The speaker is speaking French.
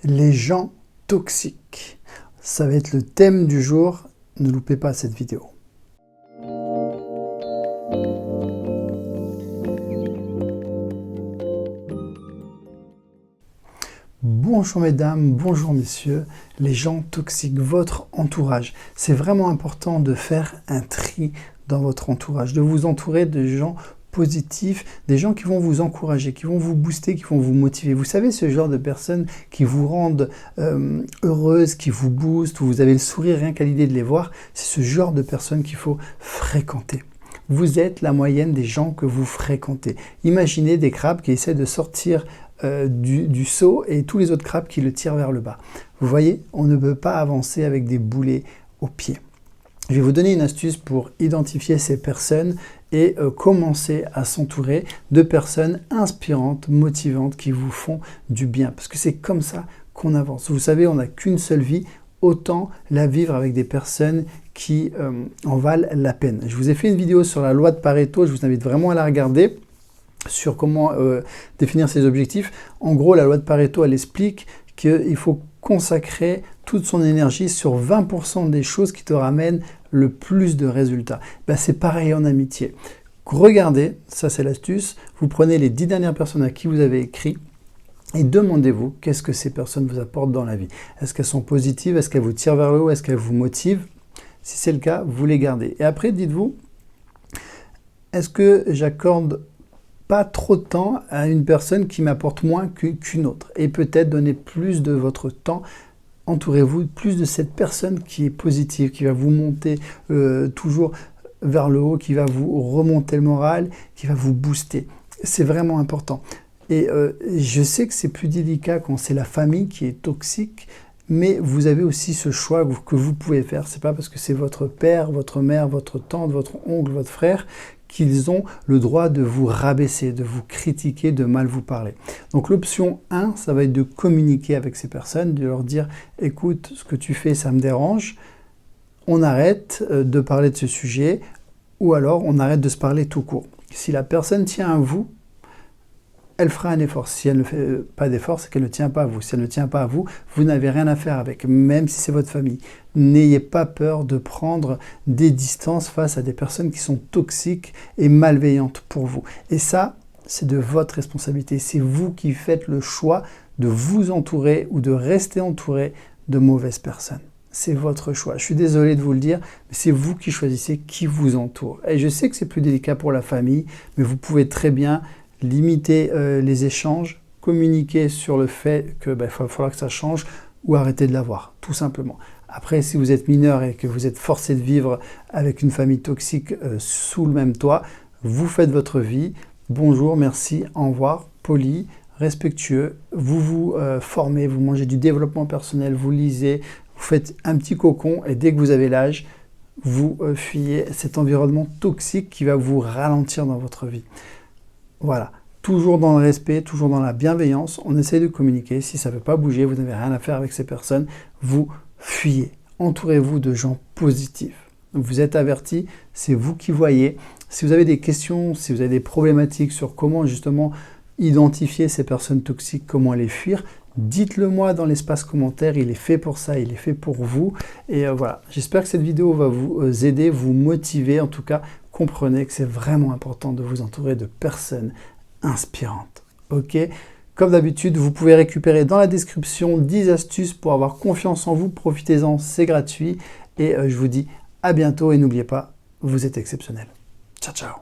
Les gens toxiques. Ça va être le thème du jour. Ne loupez pas cette vidéo. Bonjour mesdames, bonjour messieurs, les gens toxiques, votre entourage. C'est vraiment important de faire un tri dans votre entourage, de vous entourer de gens positifs, des gens qui vont vous encourager, qui vont vous booster, qui vont vous motiver. Vous savez, ce genre de personnes qui vous rendent heureuses, qui vous boostent, où vous avez le sourire rien qu'à l'idée de les voir, c'est ce genre de personnes qu'il faut fréquenter. Vous êtes la moyenne des gens que vous fréquentez. Imaginez des crabes qui essaient de sortir du seau et tous les autres crabes qui le tirent vers le bas. Vous voyez, on ne peut pas avancer avec des boulets aux pieds. Je vais vous donner une astuce pour identifier ces personnes et commencer à s'entourer de personnes inspirantes, motivantes, qui vous font du bien. Parce que c'est comme ça qu'on avance. Vous savez, on n'a qu'une seule vie, autant la vivre avec des personnes qui en valent la peine. Je vous ai fait une vidéo sur la loi de Pareto, je vous invite vraiment à la regarder, sur comment définir ses objectifs. En gros, la loi de Pareto, elle explique qu'il faut consacrer toute son énergie sur 20% des choses qui te ramènent le plus de résultats. Ben, c'est pareil en amitié. Regardez, ça c'est l'astuce, vous prenez les 10 dernières personnes à qui vous avez écrit et demandez-vous qu'est-ce que ces personnes vous apportent dans la vie. Est-ce qu'elles sont positives? Est-ce qu'elles vous tirent vers le haut? Est-ce qu'elles vous motivent? Si c'est le cas, vous les gardez. Et après, dites-vous, est-ce que j'accorde pas trop de temps à une personne qui m'apporte moins qu'une autre? Et peut-être donner plus de votre temps, entourez-vous plus de cette personne qui est positive, qui va vous monter toujours vers le haut, qui va vous remonter le moral, qui va vous booster. C'est vraiment important. Et je sais que c'est plus délicat quand c'est la famille qui est toxique, mais vous avez aussi ce choix que vous pouvez faire. C'est pas parce que c'est votre père, votre mère, votre tante, votre oncle, votre frère qu'ils ont le droit de vous rabaisser, de vous critiquer, de mal vous parler. Donc l'option 1, ça va être de communiquer avec ces personnes, de leur dire « Écoute, ce que tu fais, ça me dérange, on arrête de parler de ce sujet, ou alors on arrête de se parler tout court. » Si la personne tient à vous, elle fera un effort. Si elle ne fait pas d'effort, c'est qu'elle ne tient pas à vous. Si elle ne tient pas à vous, vous n'avez rien à faire avec, même si c'est votre famille. N'ayez pas peur de prendre des distances face à des personnes qui sont toxiques et malveillantes pour vous. Et ça, c'est de votre responsabilité. C'est vous qui faites le choix de vous entourer ou de rester entouré de mauvaises personnes. C'est votre choix. Je suis désolé de vous le dire, mais c'est vous qui choisissez qui vous entoure. Et je sais que c'est plus délicat pour la famille, mais vous pouvez très bien limiter les échanges, communiquer sur le fait qu'il va falloir que ça change ou arrêter de l'avoir, tout simplement. Après, si vous êtes mineur et que vous êtes forcé de vivre avec une famille toxique sous le même toit, vous faites votre vie. Bonjour, merci, au revoir, poli, respectueux. Vous vous formez, vous mangez du développement personnel, vous lisez, vous faites un petit cocon et dès que vous avez l'âge, vous fuyez cet environnement toxique qui va vous ralentir dans votre vie. Voilà, toujours dans le respect, toujours dans la bienveillance, on essaie de communiquer. Si ça ne veut pas bouger, vous n'avez rien à faire avec ces personnes, vous fuyez. Entourez-vous de gens positifs. Vous êtes avertis, c'est vous qui voyez. Si vous avez des questions, si vous avez des problématiques sur comment justement identifier ces personnes toxiques, comment les fuir, dites-le moi dans l'espace commentaire, il est fait pour ça, il est fait pour vous. Et voilà, j'espère que cette vidéo va vous aider, vous motiver. En tout cas, comprenez que c'est vraiment important de vous entourer de personnes inspirantes. Ok ? Comme d'habitude, vous pouvez récupérer dans la description 10 astuces pour avoir confiance en vous. Profitez-en, c'est gratuit. Et je vous dis à bientôt et n'oubliez pas, vous êtes exceptionnel. Ciao, ciao.